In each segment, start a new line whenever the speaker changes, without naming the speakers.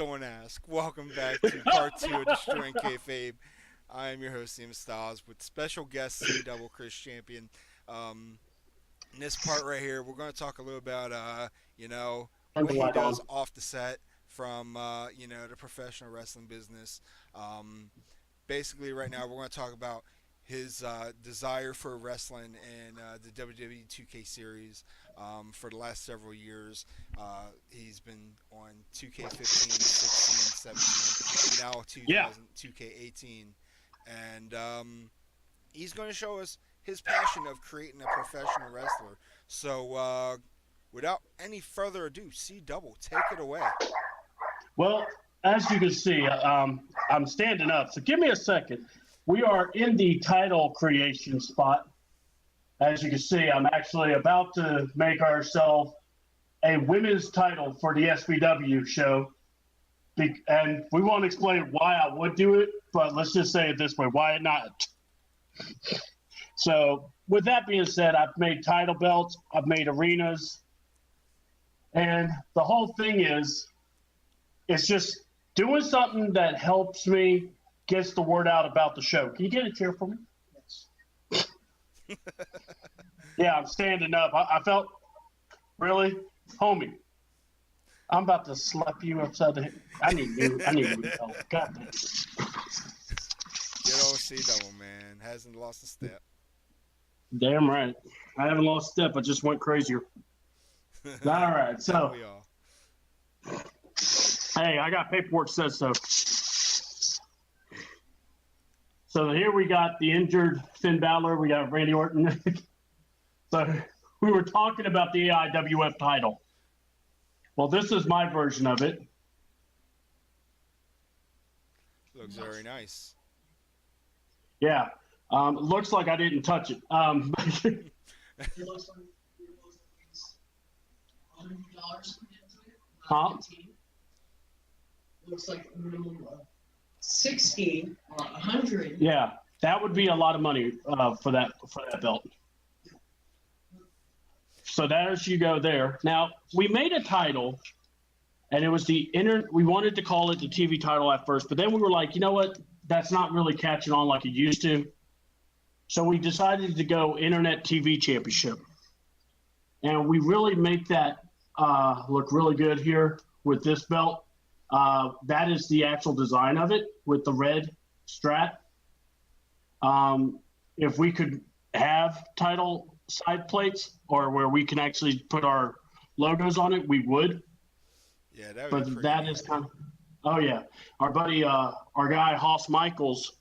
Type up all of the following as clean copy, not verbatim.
Don't ask. Welcome back to part two of Destroying Kayfabe. I am your host, Ian Styles, with special guest C Double Chris Champion. Um, in this part right here, we're going to talk a little about,
Turn
what
the
he
light
does
on.
off the set from, the professional wrestling business. Um, Basically, right now, we're going to talk about his desire for wrestling and the WWE 2K series for the last several years. He's been on 2K15, 16, 17, and now
Yeah.
2K18. And he's going to show us his passion of creating a professional wrestler. So, without any further ado, C Double, take it away.
Well, as you can see, I'm standing up. So give me a second. We are in the title creation spot. As you can see, I'm actually about to make ourselves a women's title for the SBW show. And we won't explain why I would do it, but let's just say it this way: why not? So, with that being said, I've made title belts, I've made arenas, and the whole thing is it's just doing something that helps me, gets the word out about the show. Can you get a chair for me? Yes. Yeah, I'm standing up. I felt really, homie. I'm about to slap you upside the head. I need new belt. God damn.
Good old C Double, man. Hasn't lost a step.
Damn right. I haven't lost a step. I just went crazier. All right.
Don't
So,
we all?
hey, I got paperwork says so. So here we got the injured Finn Balor. We got Randy Orton. So we were talking about the AIWF title. Well, this is my version of it.
Looks very nice.
Yeah. It looks like I didn't touch it.
It looks like it's $100 put into it,
Huh?
not 15. Looks like a minimum of 16 or 100.
Yeah, that would be a lot of money for that belt. So there's you go there. Now we made a title, and it was We wanted to call it the TV title at first, but then we were like, you know what? That's not really catching on like it used to. So we decided to go Internet TV Championship, and we really make that look really good here with this belt. That is the actual design of it with the red strap. If we could have title side plates or where we can actually put our logos on it, we would.
Yeah, that would be
But
pretty
that
neat.
is kind of, oh yeah, our buddy, our guy Hoss Michaels,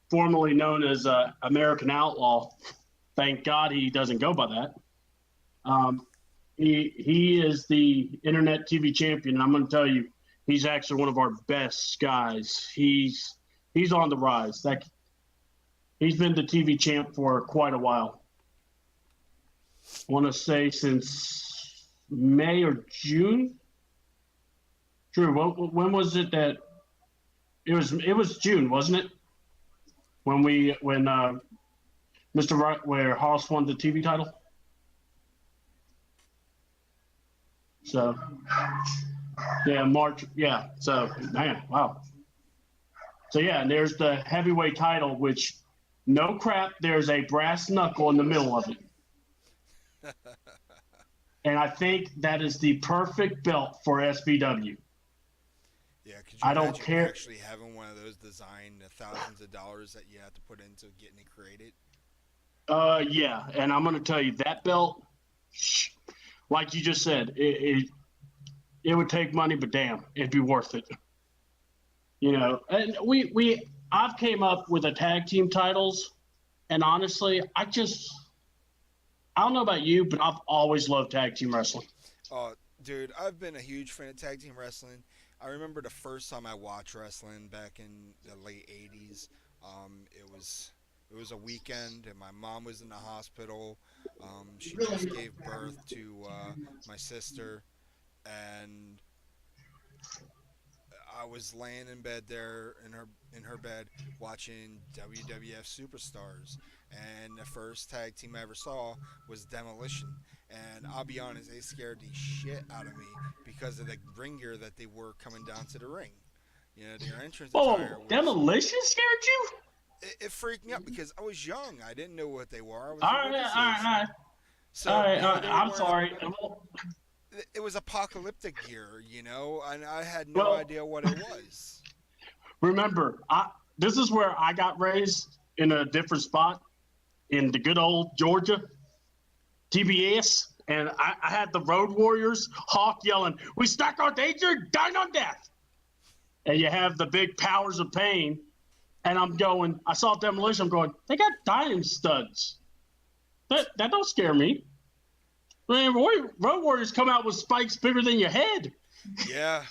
formerly known as American Outlaw. Thank God he doesn't go by that. Um, he is the internet TV champion. And I'm going to tell you, he's actually one of our best guys. He's on the rise. He's been the TV champ for quite a while. I want to say since May or June. Drew, when was it that it was June, wasn't it? When Mr. Right where Hoss won the TV title. So yeah, March. Yeah. So man, wow. So yeah, and there's the heavyweight title, which no crap. There's a brass knuckle in the middle of it, and I think that is the perfect belt for SBW.
Yeah, could you
I don't
imagine
care.
actually having one of those designed, the thousands of dollars that you have to put into getting it created?
Yeah, and I'm gonna tell you that belt, like you just said, it would take money, but damn, it'd be worth it. You know, and I've came up with the tag team titles, and honestly, I don't know about you, but I've always loved tag team wrestling.
Dude, I've been a huge fan of tag team wrestling. I remember the first time I watched wrestling back in the late '80s. It was a weekend, and my mom was in the hospital.
You
She
really
just
don't
gave
have
birth to
too much.
my sister, and I was laying in bed there in her bed watching WWF Superstars, and the first tag team I ever saw was Demolition, And I'll be honest, they scared the shit out of me because of the ring gear that they were coming down to the ring. Their entrance attire
Oh,
was
demolition scared you?
it freaked me out because I was young. I didn't know what they were. I was
All
like,
right,
"What
all
is
right,
this?"
all right. All
So
right, all right.
they were
I'm
wearing like
sorry. Well,
it was apocalyptic gear, and I had no
well,
idea what it was.
remember, this is where I got raised in a different spot in the good old Georgia, TBS, and I had the Road Warriors Hawk yelling, "We stack our danger, dine on death," and you have the big powers of pain. And I'm going, I saw demolition. I'm going, they got diamond studs. That don't scare me. Man, Road Warriors come out with spikes bigger than your head.
Yeah,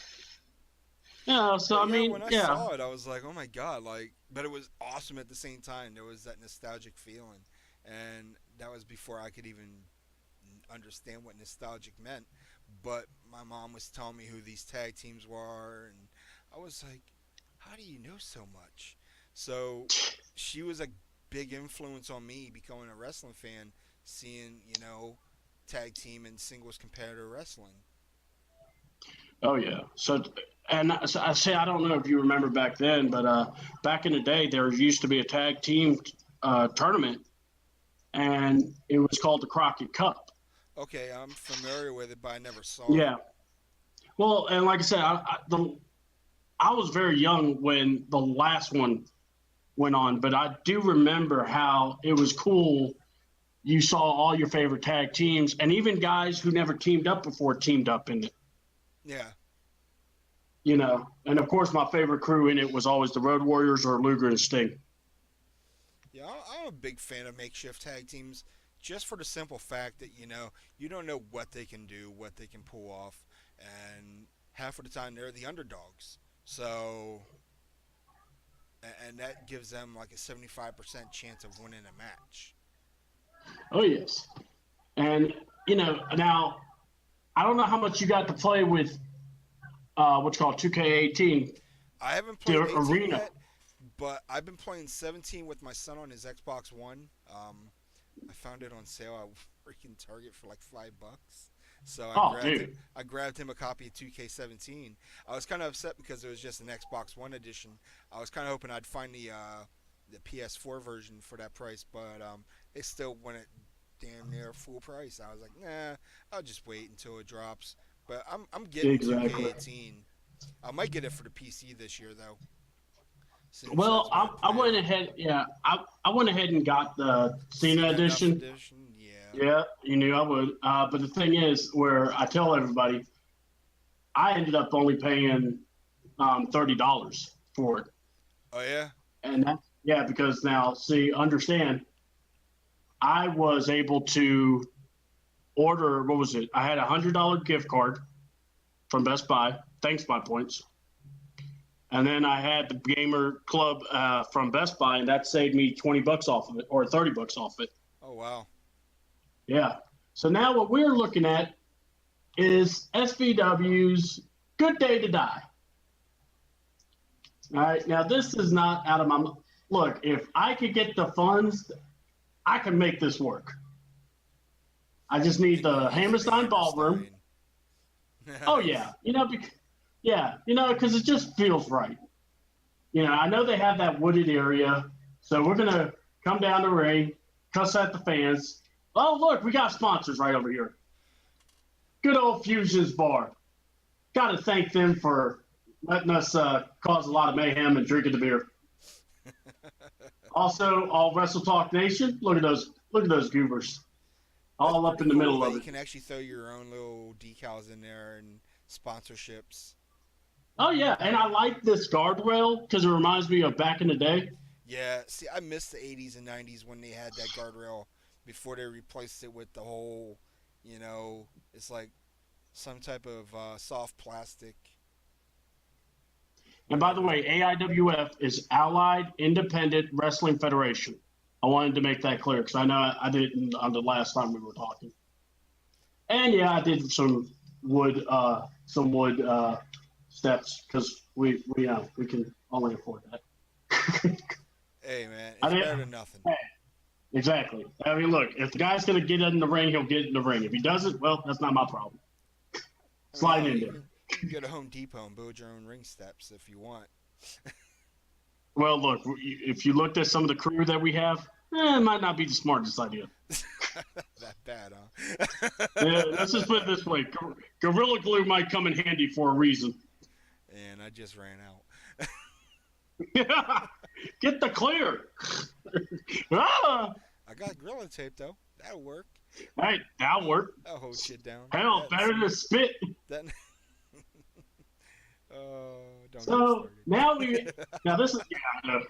Yeah, so
but
I
yeah,
mean,
when I
yeah.
saw it, I was like, "Oh my god!" But it was awesome at the same time. There was that nostalgic feeling, and that was before I could even understand what nostalgic meant. But my mom was telling me who these tag teams were, and I was like, "How do you know so much?" So she was a big influence on me becoming a wrestling fan, seeing tag team and singles competitive wrestling.
Oh yeah. So I say I don't know if you remember back then, but back in the day there used to be a tag team tournament, and it was called the Crockett Cup.
Okay, I'm familiar with it, but I never saw it.
Yeah. Well, and like I said, I was very young when the last one went on, but I do remember how it was cool. You saw all your favorite tag teams, and even guys who never teamed up before teamed up in it.
Yeah,
And of course, my favorite crew in it was always the Road Warriors or Luger and Sting.
yeah, I'm a big fan of makeshift tag teams, just for the simple fact that you don't know what they can do, what they can pull off, and half of the time they're the underdogs. So, and that gives them like a 75% chance of winning a match.
Oh yes, and now I don't know how much you got to play with what's called 2K18,
I haven't
the
played 18
arena.
yet, but I've been playing 17 with my son on his Xbox One. I found it on sale at freaking Target for like $5. So I
Oh,
grabbed him.
dude,
I grabbed him a copy of 2K17. I was kind of upset because it was just an Xbox One edition. I was kind of hoping I'd find the PS4 version for that price, but it still went at damn near full price. I was like, nah, I'll just wait until it drops. But I'm getting
exactly.
2K18. I might get it for the PC this year though, since
Well,
that's what I
I
plan
went
on.
ahead. Yeah, I went ahead and got the Cena
Cena Enough
edition.
edition, yeah.
Yeah, you knew I would. But the thing is, where I tell everybody, I ended up only paying $30 for it,
Oh yeah.
and that's yeah because now see understand I was able to order what was it? I had $100 gift card from Best Buy, thanks my points, and then I had the Gamer Club from Best Buy, and that saved me $20 off of it or $30 off it.
Oh wow.
Yeah. So now what we're looking at is SVW's Good Day to Die. All right. Now this is not out of my look. If I could get the funds, I can make this work. I just need
And you're
the
using the
Hammerstein Ballroom.
Hammerstein.
Oh
Nice.
yeah, yeah, because it just feels right. I know they have that wooded area, so we're gonna come down the ring, cuss at the fans. Oh look, we got sponsors right over here. Good old Fusions Bar. Got to thank them for letting us cause a lot of mayhem and drinking the beer. Also, all Wrestle Talk Nation. Look at those goobers,
That's
all up
pretty
in the
cool
middle
that
of
you
it.
can actually throw your own little decals in there and sponsorships.
Oh yeah, and I like this guardrail because it reminds me of back in the day.
Yeah, see, I miss the 80s and 90s when they had that guardrail before they replaced it with the whole, it's like some type of soft plastic.
And by the
Whatever.
way, AIWF is Allied Independent Wrestling Federation. I wanted to make that clear because I know I didn't on the last time we were talking. And yeah, I did some wood steps because we can only afford that.
Hey, man,
I
it's
did.
better than nothing.
Exactly. I mean, look, if the guy's going to get in the ring, he'll get in the ring. If he doesn't, well, that's not my problem.
I mean,
Slide
hell,
in there.
you can go to Home Depot and build your own ring steps if you want.
Well, look, if you looked at some of the crew that we have, it might not be the smartest idea.
That bad, huh?
Yeah, let's just put it this way: Gorilla Glue might come in handy for a reason.
And I just ran out.
Get the clear. Ah!
I got Gorilla Tape though. That'll work.
Hey, that'll work.
That'll hold shit down.
Hell, better than spit.
That. Don't
So now this is I know.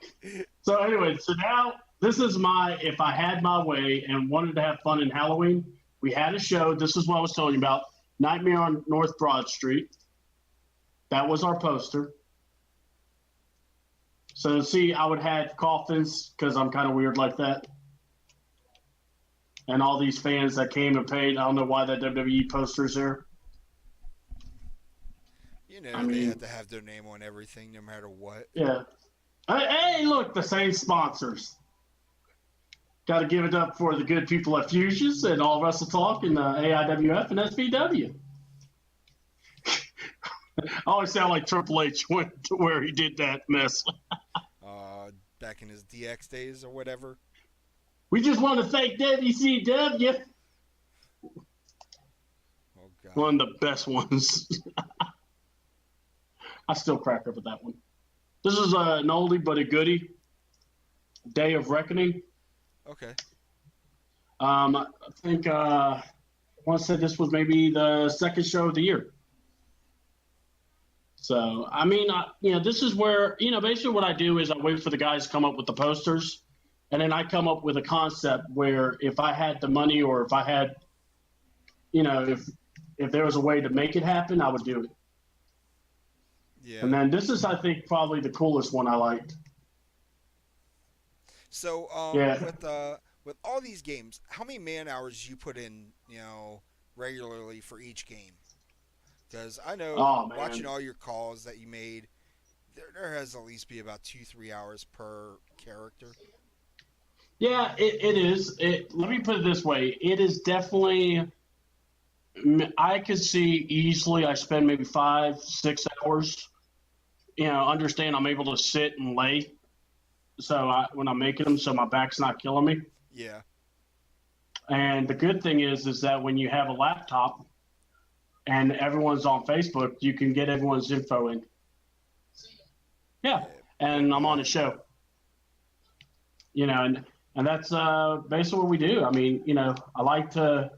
So anyway, so now this is my if I had my way and wanted to have fun in Halloween, we had a show. This is what I was telling you about. Nightmare on North Broad Street. That was our poster. So see, I would have coffins because I'm kind of weird like that. And all these fans that came and paid. I don't know why that WWE poster's there.
You know, they have to have their name on everything, no matter what.
Yeah. Hey, look, the same sponsors. Got to give it up for the good people at Fusions and All Wrestle Talk and AIWF and SBW. I always sound like Triple H went to where he did that mess.
Back in his DX days or whatever.
We just want to thank WCW.
Oh, God.
One of the best ones. I still crack up at that one. This is an oldie but a goodie. Day of Reckoning.
Okay.
I think I want to say this was maybe the second show of the year. So, I mean, this is where, basically what I do is I wait for the guys to come up with the posters, and then I come up with a concept where if I had the money or if I had, if there was a way to make it happen, I would do it.
Yeah.
And then this is, I think, probably the coolest one I liked.
So, with all these games, how many man hours you put in, regularly for each game? Because I know watching all your calls that you made, there has at least be about 2-3 hours per character.
Yeah, it is. Let me put it this way. It is definitely, I could see easily I spend maybe 5-6 hours. Understand I'm able to sit and lay. So when I'm making them, so my back's not killing me.
Yeah.
And the good thing is that when you have a laptop and everyone's on Facebook, you can get everyone's info in. Yeah, and I'm on the show. And that's basically what we do. I mean, I like to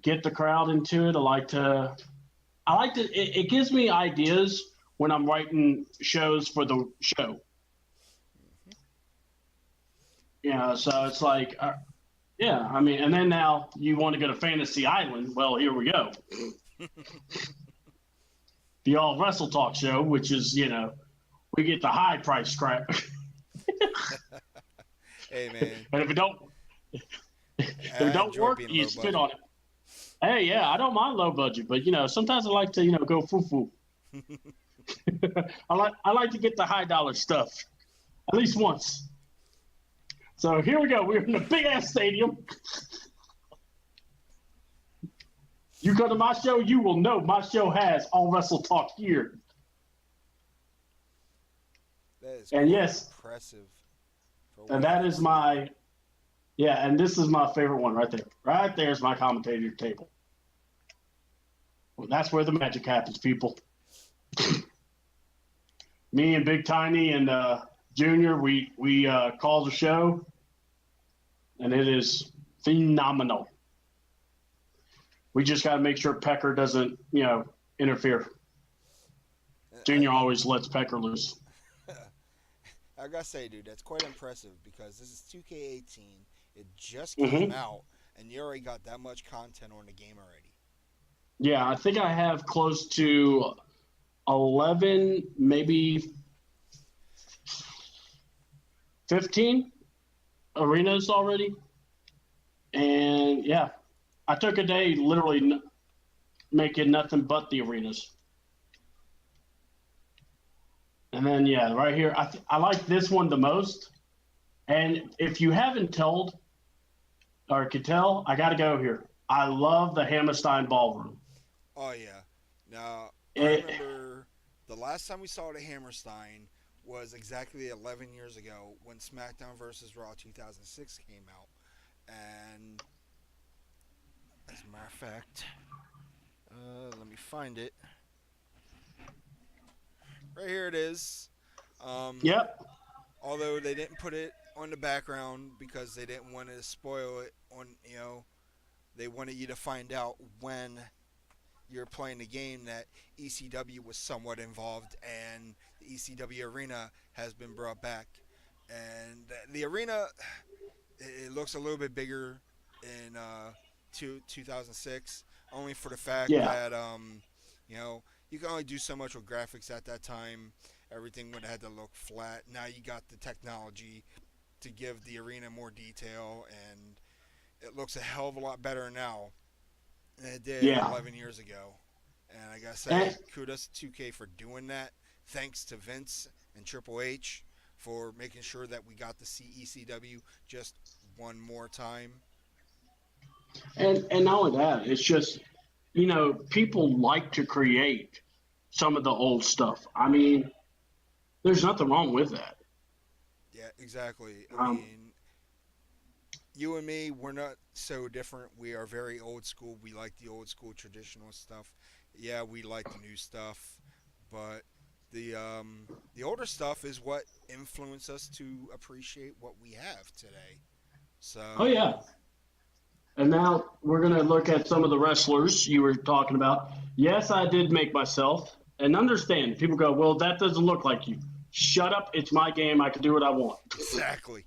get the crowd into it. It gives me ideas when I'm writing shows for the show. So it's like, I mean, and then now you want to go to Fantasy Island. Well, here we go. The All Wrestle Talk show, which is, we get the high price crap.
Hey, man.
And if it don't work, you spit on it. Hey, yeah, I don't mind low budget, but sometimes I like to, go foo-foo. I like to get the high dollar stuff, at least once. So here we go. We're in a big ass stadium. You go to my show, you will know my show has All Wrestle Talk here.
That is impressive.
And that is and this is my favorite one right there. Right there's my commentator table. Well, that's where the magic happens, people. Me and Big Tiny and Junior, we call the show, and it is phenomenal. We just got to make sure Pecker doesn't, interfere. Junior always lets Pecker loose.
I gotta say, dude, that's quite impressive because this is 2K18. It just came out, and you already got that much content on the game already.
Yeah, I think I have close to 11, maybe 15 arenas already. And yeah, I took a day literally making nothing but the arenas. And then, right here, I like this one the most. And if you haven't told or could tell, I got to go here. I love the Hammerstein Ballroom.
Oh yeah. Now I
It,
remember the last time we saw it at Hammerstein was exactly 11 years ago when SmackDown vs. Raw 2006 came out, and as a matter of fact, let me find it. Right here it is. Um,
yep,
Although they didn't put it on the background because they didn't want to spoil it on, they wanted you to find out when you're playing the game that ECW was somewhat involved, and the ECW arena has been brought back. And the arena, it looks a little bit bigger in 2006, only for the fact
yeah,
that you know you can only do so much with graphics at that time. Everything would have had to look flat. Now you got the technology to give the arena more detail, and it looks a hell of a lot better now than it did
yeah.
11 years ago. And I gotta say,
And,
kudos to 2K for doing that. Thanks to Vince and Triple H for making sure that we got to see ECW just one more time.
and not only that, it's just, people like to create some of the old stuff. I mean, there's nothing wrong with that.
Yeah, exactly. I
Um,
mean, you and me, we're not so different. We are very old school. We like the old school traditional stuff. Yeah, we like the new stuff, but the older stuff is what influenced us to appreciate what we have today.
oh,
So,
yeah. And now we're going to look at some of the wrestlers you were talking about. Yes, I did make myself. And understand, people go, well, that doesn't look like you. Shut up. It's my game. I can do what I want.
exactly.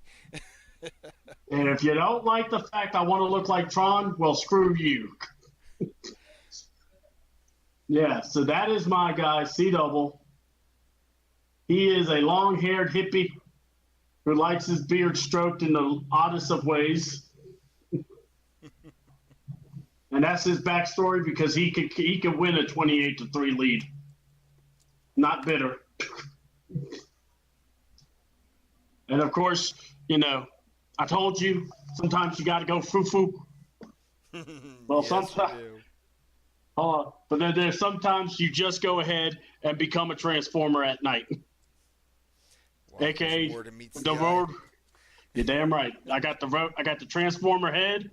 And if you don't like the fact I want to look like Tron, well, screw you. Yeah, so that is my guy, C Double. He is a long haired hippie who likes his beard stroked in the oddest of ways. And that's his backstory because he could win a 28-3 lead. Not bitter. And of course, I told you sometimes you got to go foo foo. Well,
Yes, you
sometimes,
do.
but then there's sometimes you just go ahead and become a transformer at night,
Well, there's
aka
more than meets
the
the eye.
road. You're damn right. I got the transformer head,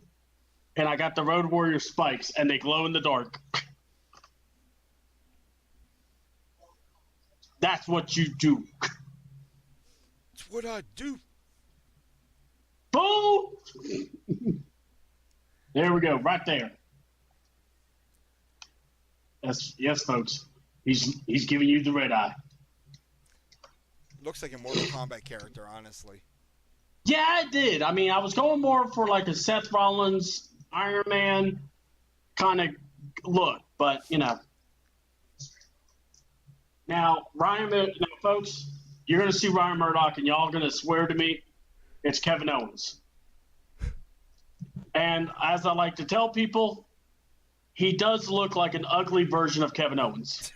and I got the Road Warrior spikes, and they glow in the dark. That's what you do.
It's what I do.
Boom! There we go, right there. Yes, folks. He's giving you the red eye.
Looks like a Mortal Kombat character, honestly.
Yeah, I did. I mean, I was going more for like a Seth Rollins, Iron Man kind of look, but Now, now, folks, you're going to see Ryan Murdoch, and y'all are going to swear to me it's Kevin Owens. And as I like to tell people, he does look like an ugly version of Kevin Owens.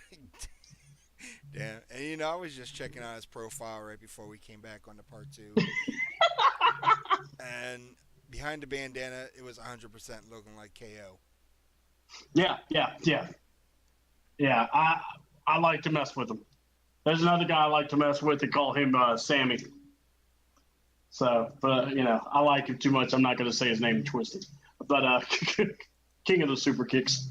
Damn. And I was just checking out his profile right before we came back on the part two. And behind the bandana, it was 100% looking like KO.
Yeah. Yeah, I like to mess with him. There's another guy I like to mess with and call him Sammy. So, but I like him too much. I'm not going to say his name twisted. But King of the Super Kicks.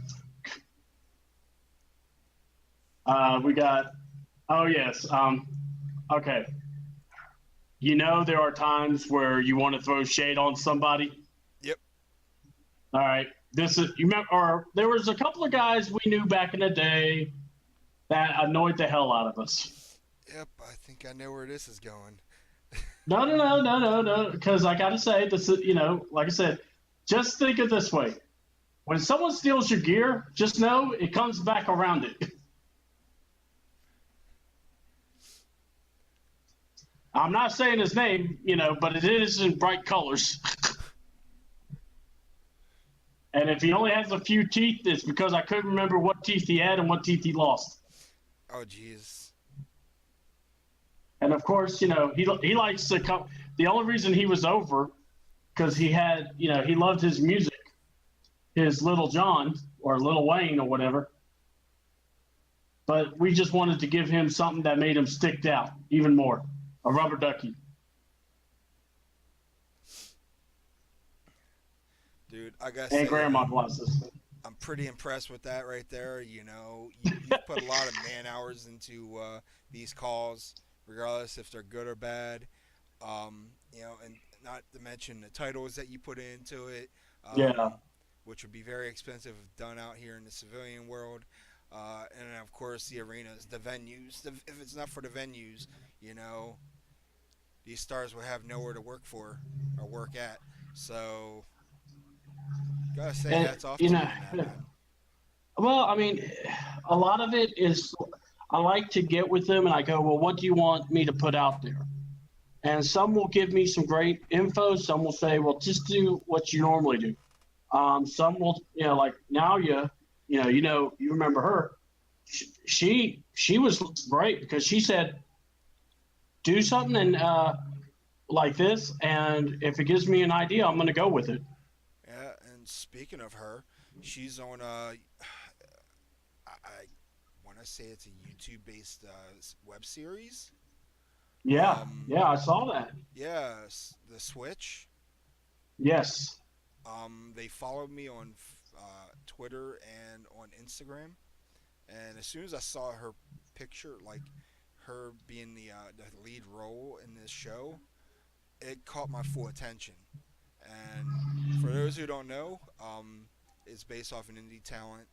We got. Oh yes. Okay. There are times where you want to throw shade on somebody.
Yep.
All right. This is you remember, or there was a couple of guys we knew back in the day that annoyed the hell out of us.
Yep, I think I know where this is going.
No. Because I got to say, this is, like I said, just think of it this way: when someone steals your gear, just know it comes back around it. I'm not saying his name, but it is in bright colors. And if he only has a few teeth, it's because I couldn't remember what teeth he had and what teeth he lost.
Oh, jeez.
And of course, he likes to come. the only reason he was over because he had, he loved his music, his Little John or Little Wayne or whatever. But we just wanted to give him something that made him stick out even more, a rubber ducky.
Dude, I gotta
And
say,
grandma glasses.
I'm pretty impressed with that right there. You've put a lot of man hours into these calls, regardless if they're good or bad. And not to mention the titles that you put into it,
Yeah,
which would be very expensive if done out here in the civilian world. And then of course the arenas, the venues. If it's not for the venues, you know, these stars would have nowhere to work for or work at. So gotta say,
and
hats off to you in that, man.
well, I mean, a lot of it is I like to get with them and I go, well, what do you want me to put out there? And some will give me some great info. Some will say, well, just do what you normally do. Some will, like Nalia, you remember her. She was great because she said, do something and like this, and if it gives me an idea, I'm going to go with it.
Yeah, and speaking of her, she's on I want to say it's a YouTube-based web series.
Yeah,
Um,
yeah, I saw that.
yeah, the Switch.
Yes,
They followed me on Twitter and on Instagram, and as soon as I saw her picture, like her being the lead role in this show, it caught my full attention. And for those who don't know, it's based off an indie talent,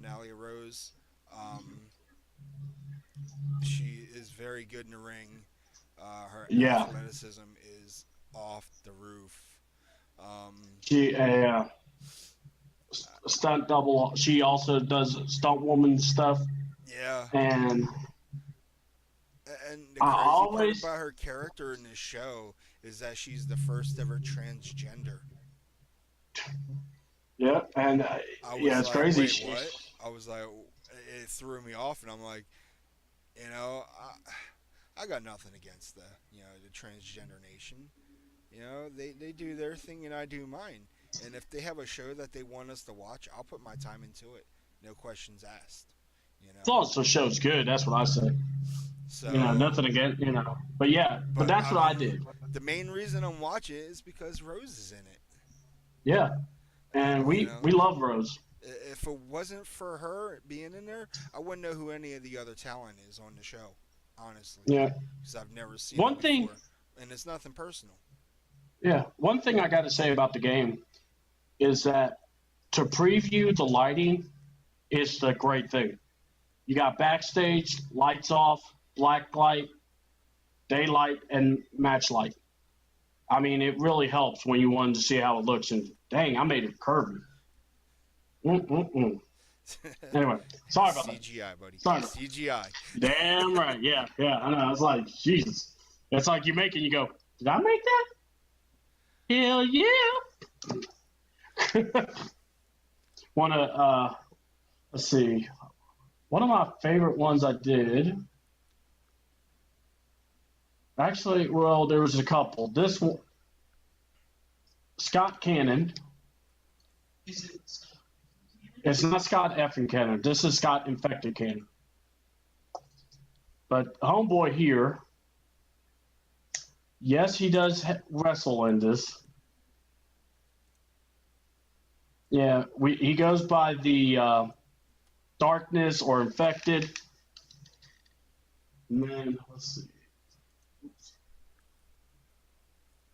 Nalia Rose. Um, she is very good in the ring. Her
yeah.
athleticism is off the roof. Um,
She stunt double. She also does stunt woman stuff,
yeah,
and
and the
I
crazy part
always,
about her character in this show is that she's the first ever transgender.
yeah, and
I
yeah,
was
it's
like,
crazy.
wait, what? I was like, it threw me off, and I'm like, you know, I got nothing against the transgender nation. They do their thing and I do mine. And if they have a show that they want us to watch, I'll put my time into it. No questions asked. You
As long
know.
as the show's good, that's what I say.
So,
Nothing against, but yeah, but
but
that's what I
I'm
did.
the main reason I'm watching it is because Rose is in it.
Yeah, and
You
we
know,
we love Rose.
if it wasn't for her being in there, I wouldn't know who any of the other talent is on the show. Honestly,
Yeah,
because I've never seen them
one thing,
before, and it's nothing personal.
yeah, one thing I got to say about the game is that to preview the lighting is the great thing. You got backstage, lights off, black light, daylight, and match light. I mean, it really helps when you wanted to see how it looks. And dang, I made it curvy. Mm-mm-mm. Anyway, sorry about that.
CGI, buddy.
Sorry.
CGI.
Damn right. Yeah, yeah. I know. I was like, Jesus. It's like you make it, you go, did I make that? Hell yeah. Wanna let's see. One of my favorite ones I did. Actually, well, there was a couple. This one, Scott Cannon.
Is it?
It's not Scott effing Cannon. This is Scott Infected Cannon. But homeboy here, yes, he does wrestle in this. Yeah, he goes by the Darkness or Infected. And then let's see.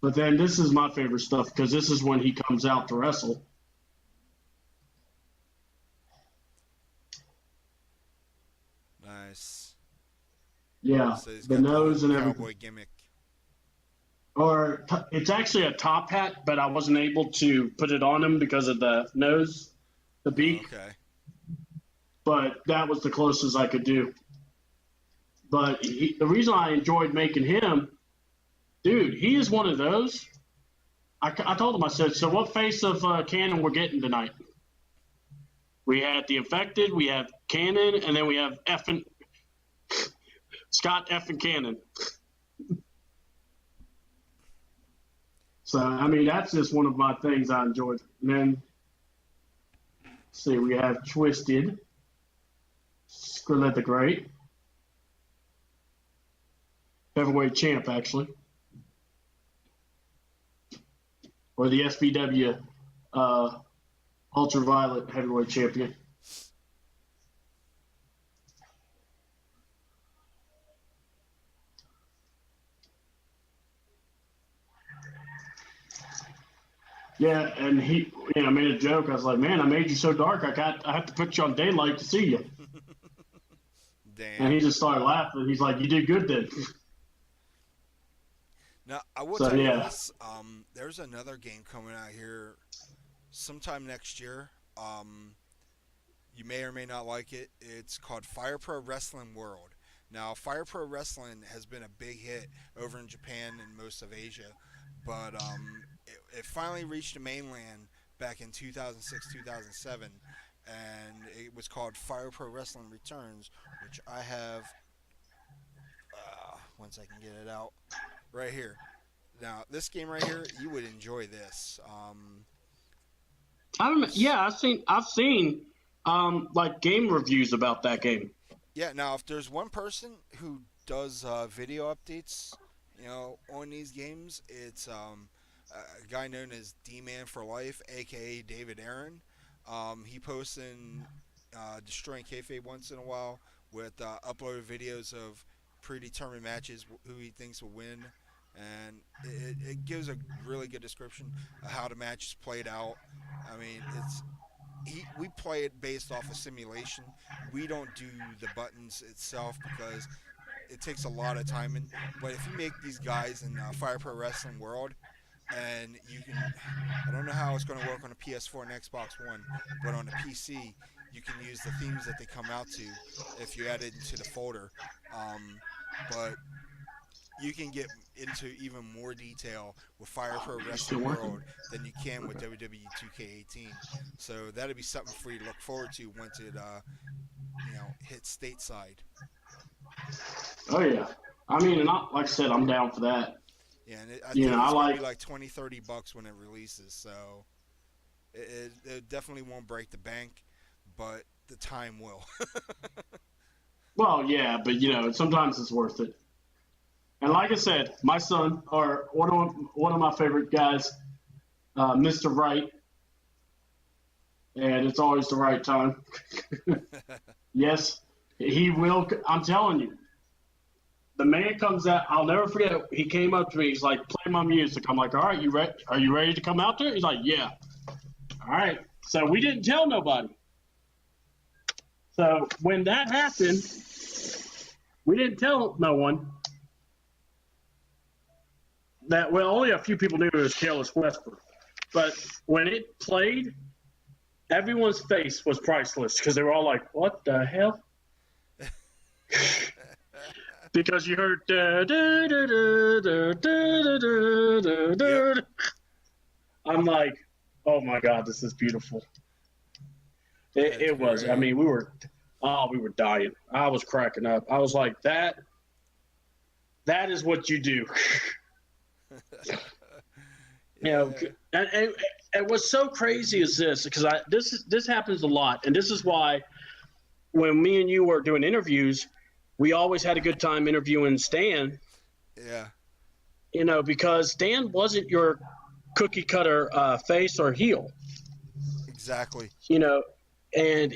But then this is my favorite stuff because this is when he comes out to wrestle.
Nice.
Yeah,
So he's
the
got the
nose
whole
and everything.
cowboy gimmick.
Or it's actually a top hat, but I wasn't able to put it on him because of the nose, the
Oh,
beak.
okay.
But that was the closest I could do. But the reason I enjoyed making him, dude, he is one of those. I told him, I said, so what face of Cannon we're getting tonight? We had the Infected, we have Cannon, and then we have effing Scott effing Cannon. So I mean, that's just one of my things I enjoyed. And then see, we have Twisted, Scarlet the Great, heavyweight champ actually, or the SBW uh, ultraviolet heavyweight champion. Yeah, and he, made a joke. I was like, "Man, I made you so dark. I have to put you on daylight to see you." And
Damn.
he just started laughing. He's like, "You did good then."
Now I will
So
tell you
yeah,
this. There's another game coming out here sometime next year. You may or may not like it. It's called Fire Pro Wrestling World. Now, Fire Pro Wrestling has been a big hit over in Japan and most of Asia, but it finally reached the mainland back in 2006, 2007, and it was called Fire Pro Wrestling Returns, which I have, once I can get it out, right here. Now, this game right here, you would enjoy this.
I don't. Yeah, I've seen like game reviews about that game.
Yeah, now if there's one person who does video updates, on these games, it's a guy known as D Man for Life, aka David Aaron. He posts in Destroying Kayfabe once in a while with uploaded videos of predetermined matches, who he thinks will win, and it gives a really good description of how the match is played out. I mean, we play it based off a simulation. We don't do the buttons itself because it takes a lot of time. But if you make these guys in Fire Pro Wrestling World, and you can, I don't know how it's going to work on a PS4 and Xbox One, but on a PC, you can use the themes that they come out to if you add it into the folder. Um, but you can get into even more detail with Fire Pro
You still
Wrestling
working?
World than you can with WWE 2K18. So that'll be something for you to look forward to once it hits stateside.
Oh yeah. I mean, and like I said, I'm down for that.
Yeah, and I think
I
it's going to be
like.
like 20, $30 when it releases. So it definitely won't break the bank, but the time will.
Well, yeah, but sometimes it's worth it. And like I said, my son, or one of my favorite guys, Mr. Right, and it's always the right time. Yes, he will. I'm telling you, the man comes out. I'll never forget. He came up to me. He's like, "Play my music." I'm like, "All right, you ready? Are you ready to come out there?" He's like, "Yeah." All right. So we didn't tell nobody. So when that happened, we didn't tell no one. That well, only a few people knew it was Careless Whisper. But when it played, everyone's face was priceless because they were all like, "What the hell?" Because you heard da, da, da, da, da, da, da,
Yep,
da. I'm like, "Oh my god, this is beautiful." It,
that's
it was. I
great.
mean, we were dying. I was cracking up. I was like, that is what you do. you know,
Yeah,
and what's so crazy is this because this happens a lot, and this is why when me and you were doing interviews, we always had a good time interviewing Stan.
yeah,
Because Stan wasn't your cookie cutter face or heel.
exactly.
You know, and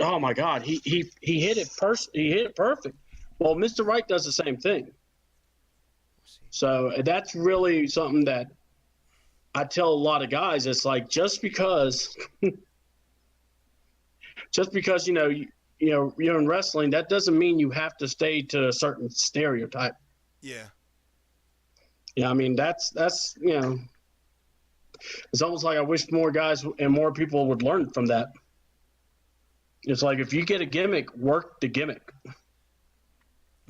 oh my God, he hit it he hit it perfect. Well, Mr. Wright does the same thing. So that's really something that I tell a lot of guys. It's like just because you're in wrestling, that doesn't mean you have to stay to a certain stereotype.
Yeah,
Yeah, I mean that's it's almost like I wish more guys and more people would learn from that. It's like if you get a gimmick, work the gimmick.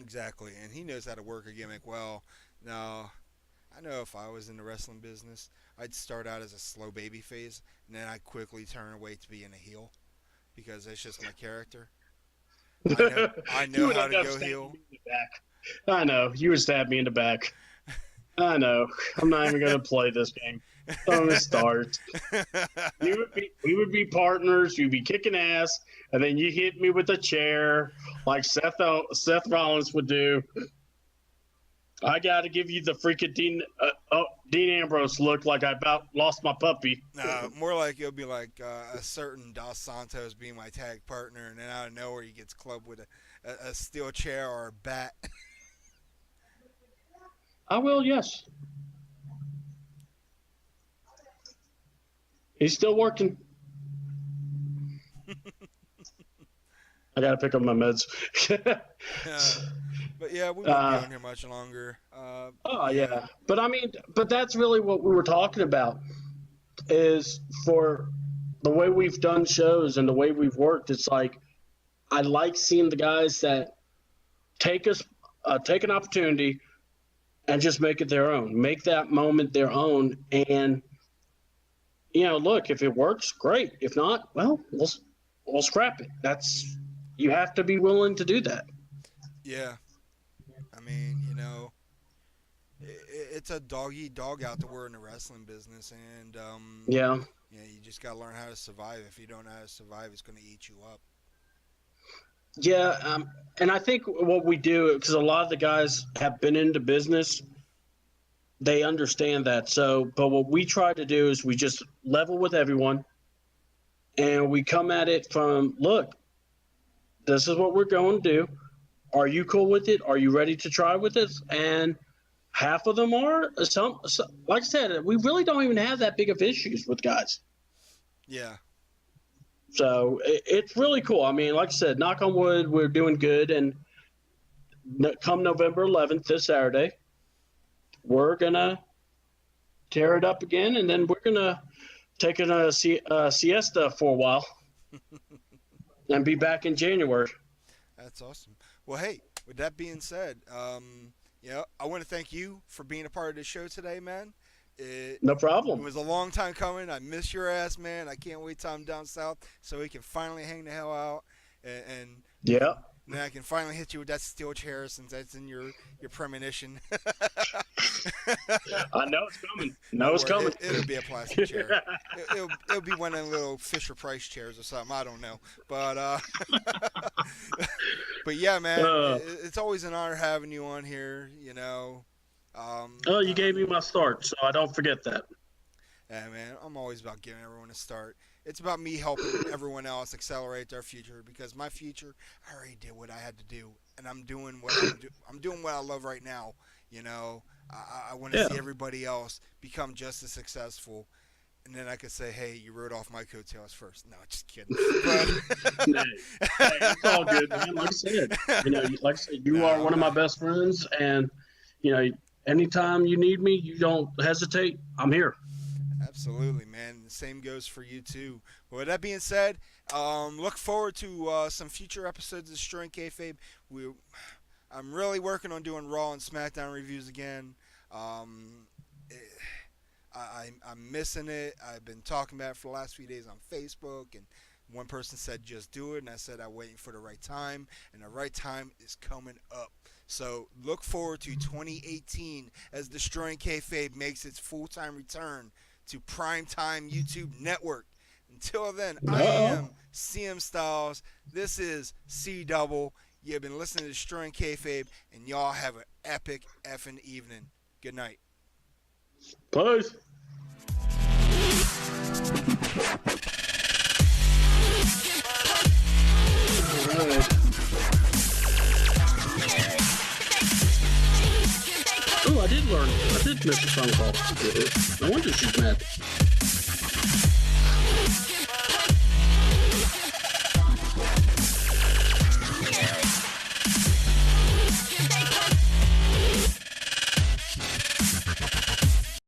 exactly. And he knows how to work a gimmick well. Now, I know if I was in the wrestling business, I'd start out as a slow baby phase, and then I'd quickly turn away to being a heel because that's just my character. I know I
You
know
would
how
end
to
up
go
stabbing
heel.
me in the back. I know you would stab me in the back. I know. I'm not even gonna play this game. Don't even start. We would be partners. You'd be kicking ass, and then you hit me with a chair like Seth Rollins would do. I got to give you the freaking Dean Ambrose look, like I about lost my puppy.
More like it'll be like a certain Dos Santos being my tag partner, and then out of nowhere he gets clubbed with a steel chair or a bat.
I will, yes. He's still working. I got to pick up my meds.
But yeah, we won't be on here much longer.
Yeah. But I mean, but that's really what we were talking about, is for the way we've done shows and the way we've worked. It's like, I like seeing the guys that take an opportunity and just make it their own, make that moment their own. And, look, if it works, great. If not, well, we'll scrap it. You have to be willing to do that.
Yeah. I mean, it's a dog eat dog out that we're in the wrestling business, and you just gotta learn how to survive. If you don't know how to survive, it's gonna eat you up.
Yeah, and I think what we do, because a lot of the guys have been into business, they understand that. So, but what we try to do is we just level with everyone, and we come at it from, look, this is what we're going to do. Are you cool with it? Are you ready to try with this? And half of them are. Some, like I said, we really don't even have that big of issues with guys.
Yeah.
So it's really cool. I mean, like I said, knock on wood, we're doing good. And come November 11th, this Saturday, we're going to tear it up again. And then we're going to take a siesta for a while and be back in January.
That's awesome. Well, hey, with that being said, I want to thank you for being a part of the show today, man.
No problem.
It was a long time coming. I miss your ass, man. I can't wait till I'm down south so we can finally hang the hell out. And
yeah.
Then I can finally hit you with that steel chair since that's in your premonition.
I know it's coming. It's coming.
It'll be a plastic chair. It'll be one of them little Fisher Price chairs or something. I don't know. But but yeah, man, it's always an honor having you on here.
You gave me my start, so I don't forget that.
Yeah, man, I'm always about giving everyone a start. It's about me helping everyone else accelerate their future, because my future, I already did what I had to do, and I'm doing what I'm doing what I love right now. I want to see everybody else become just as successful, and then I could say, "Hey, you rode off my coattails first." No, just kidding. But
hey, it's all good, man. Like I said, you are one of my best friends, and anytime you need me, you don't hesitate. I'm here.
Absolutely, man. The same goes for you too. Well, with that being said, look forward to some future episodes of Destroying Kayfabe. I'm really working on doing Raw and SmackDown reviews again. I'm missing it. I've been talking about it for the last few days on Facebook, and one person said just do it, and I said I'm waiting for the right time, and the right time is coming up. So look forward to 2018 as Destroying Kayfabe makes its full-time return to Primetime YouTube Network. Until then, I am CM Styles. This is C Double. You've been listening to Destroying Kayfabe, and y'all have an epic effing evening. Good night.
Peace. Oh, I did learn. I did miss a phone call. No wonder she's mad.